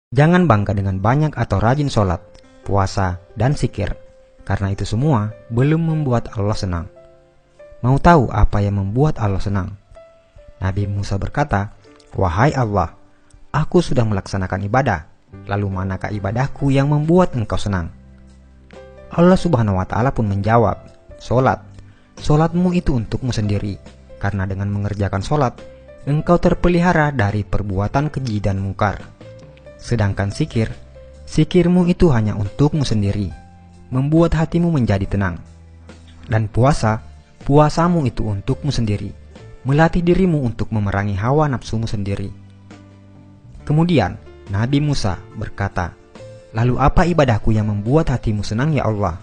Jangan bangga dengan banyak atau rajin sholat, puasa, dan zikir, karena itu semua belum membuat Allah senang. Mau tahu apa yang membuat Allah senang? Nabi Musa berkata, "Wahai Allah, aku sudah melaksanakan ibadah, lalu manakah ibadahku yang membuat engkau senang?" Allah Subhanahu wa Ta'ala pun menjawab, "Sholat. Sholatmu itu untukmu sendiri, karena dengan mengerjakan sholat, engkau terpelihara dari perbuatan keji dan mungkar. Sedangkan zikir, zikirmu itu hanya untukmu sendiri, membuat hatimu menjadi tenang. Dan puasa, puasamu itu untukmu sendiri, melatih dirimu untuk memerangi hawa nafsumu sendiri." Kemudian Nabi Musa berkata, "Lalu apa ibadahku yang membuat hatimu senang ya Allah?"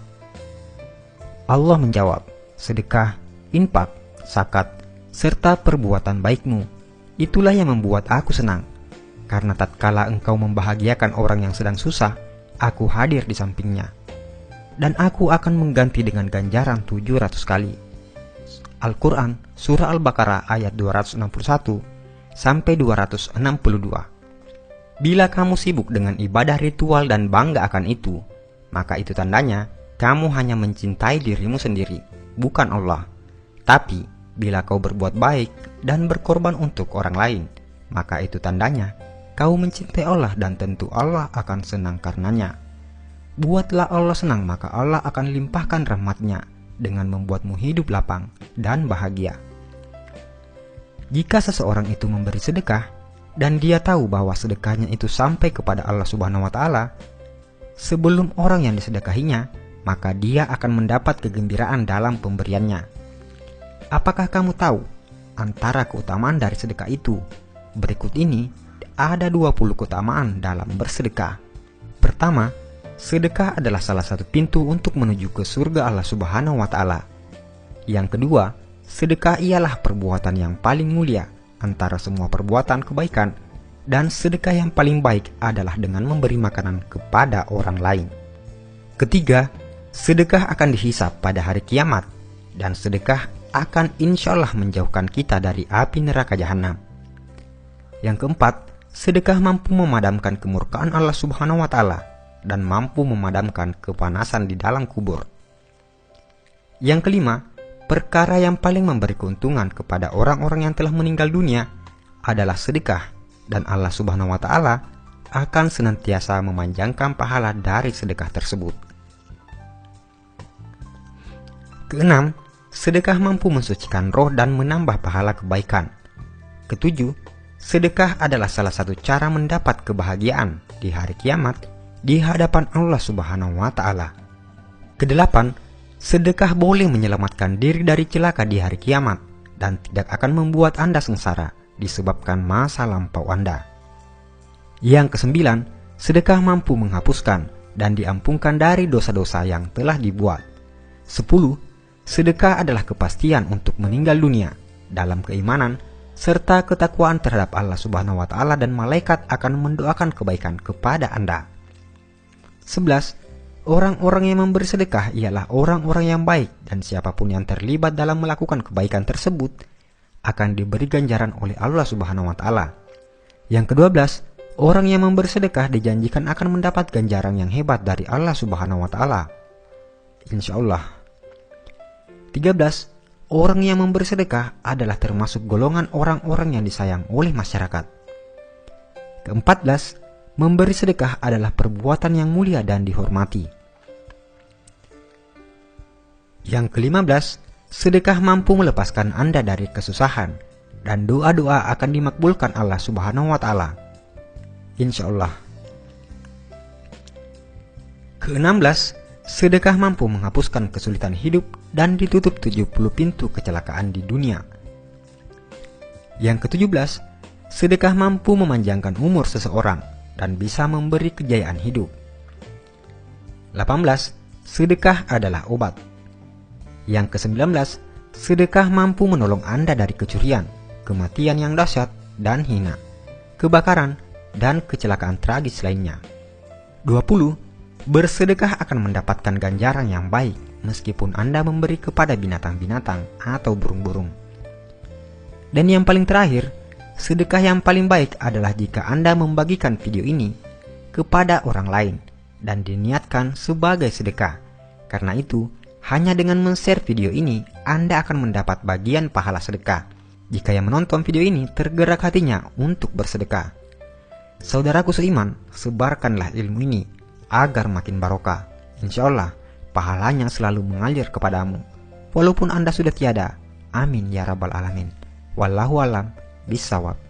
Allah menjawab, "Sedekah, infak, zakat, serta perbuatan baikmu. Itulah yang membuat aku senang. Karena tatkala engkau membahagiakan orang yang sedang susah, aku hadir di sampingnya. Dan aku akan mengganti dengan ganjaran 700 kali." Al-Quran Surah Al-Baqarah ayat 261 sampai 262. Bila kamu sibuk dengan ibadah ritual dan bangga akan itu, maka itu tandanya kamu hanya mencintai dirimu sendiri, bukan Allah. Tapi bila kau berbuat baik dan berkorban untuk orang lain, maka itu tandanya kau mencintai Allah dan tentu Allah akan senang karenanya. Buatlah Allah senang, maka Allah akan limpahkan rahmat-Nya dengan membuatmu hidup lapang dan bahagia. Jika seseorang itu memberi sedekah dan dia tahu bahwa sedekahnya itu sampai kepada Allah Subhanahu wa Ta'ala sebelum orang yang disedekahinya, maka dia akan mendapat kegembiraan dalam pemberiannya. Apakah kamu tahu antara keutamaan dari sedekah itu? Berikut ini ada 20 keutamaan dalam bersedekah. Pertama, sedekah adalah salah satu pintu untuk menuju ke surga Allah Subhanahu wa Ta'ala. Yang kedua, sedekah ialah perbuatan yang paling mulia antara semua perbuatan kebaikan, dan sedekah yang paling baik adalah dengan memberi makanan kepada orang lain. Ketiga, sedekah akan dihisab pada hari kiamat, dan sedekah akan insya Allah menjauhkan kita dari api neraka jahanam. Yang keempat, sedekah mampu memadamkan kemurkaan Allah Subhanahu wa Ta'ala dan mampu memadamkan kepanasan di dalam kubur. Yang kelima, perkara yang paling memberi keuntungan kepada orang-orang yang telah meninggal dunia adalah sedekah, dan Allah Subhanahu wa Ta'ala akan senantiasa memanjangkan pahala dari sedekah tersebut. Keenam, sedekah mampu mensucikan roh dan menambah pahala kebaikan. Ketujuh, sedekah adalah salah satu cara mendapat kebahagiaan di hari kiamat di hadapan Allah Subhanahu wa Ta'ala. Kedelapan, sedekah boleh menyelamatkan diri dari celaka di hari kiamat dan tidak akan membuat Anda sengsara disebabkan masa lampau Anda. Yang kesembilan, sedekah mampu menghapuskan dan diampunkan dari dosa-dosa yang telah dibuat. 10. Sedekah adalah kepastian untuk meninggal dunia dalam keimanan serta ketakwaan terhadap Allah Subhanahu wa Ta'ala, dan malaikat akan mendoakan kebaikan kepada Anda. 11. Orang-orang yang memberi sedekah ialah orang-orang yang baik, dan siapapun yang terlibat dalam melakukan kebaikan tersebut akan diberi ganjaran oleh Allah Subhanahu wa Ta'ala. Yang ke-12, orang yang memberi sedekah dijanjikan akan mendapat ganjaran yang hebat dari Allah Subhanahu wa Ta'ala, insya Allah. 13. Orang yang memberi sedekah adalah termasuk golongan orang-orang yang disayang oleh masyarakat. Ke-14, memberi sedekah adalah perbuatan yang mulia dan dihormati. Yang ke-15, sedekah mampu melepaskan Anda dari kesusahan, dan doa-doa akan dimakbulkan Allah Subhanahu wa Ta'ala, insya Allah. Ke-16, sedekah mampu menghapuskan kesulitan hidup dan ditutup 70 pintu kecelakaan di dunia. Yang ke-17, sedekah mampu memanjangkan umur seseorang dan bisa memberi kejayaan hidup. 18. Sedekah adalah obat. Yang ke-19, sedekah mampu menolong Anda dari kecurian, kematian yang dahsyat dan hina, kebakaran, dan kecelakaan tragis lainnya. 20. Bersedekah akan mendapatkan ganjaran yang baik meskipun Anda memberi kepada binatang-binatang atau burung-burung. Dan yang paling terakhir, sedekah yang paling baik adalah jika Anda membagikan video ini kepada orang lain dan diniatkan sebagai sedekah. Karena itu, hanya dengan men-share video ini, Anda akan mendapat bagian pahala sedekah jika yang menonton video ini tergerak hatinya untuk bersedekah. Saudaraku seiman, sebarkanlah ilmu ini agar makin barokah. Insya Allah, pahalanya selalu mengalir kepadamu, walaupun Anda sudah tiada. Amin ya rabbal alamin. Wallahu alam bisawab.